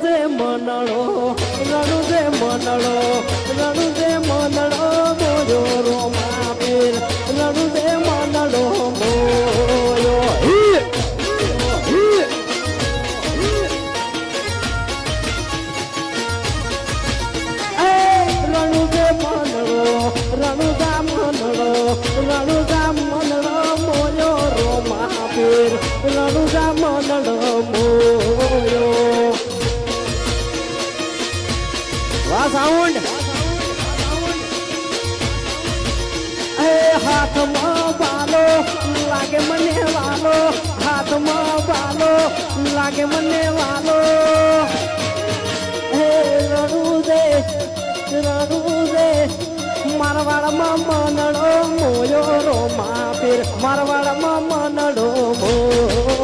દે મનડો મોજો રોમા પીર રણુ દે મનડો મોયો રણુદા મનડો મોયો રોમા પીર રણુદા મનડો મોયો વાહ સાઉન્ડ એ હાથમાં બાલો લાગે મને વાલો હાથમાં બાલો લાગે મને વાલો હે રણુદે મારવાડમાં મનડો મોયો રોમા પીર મારવાડમાં મનડો મોયો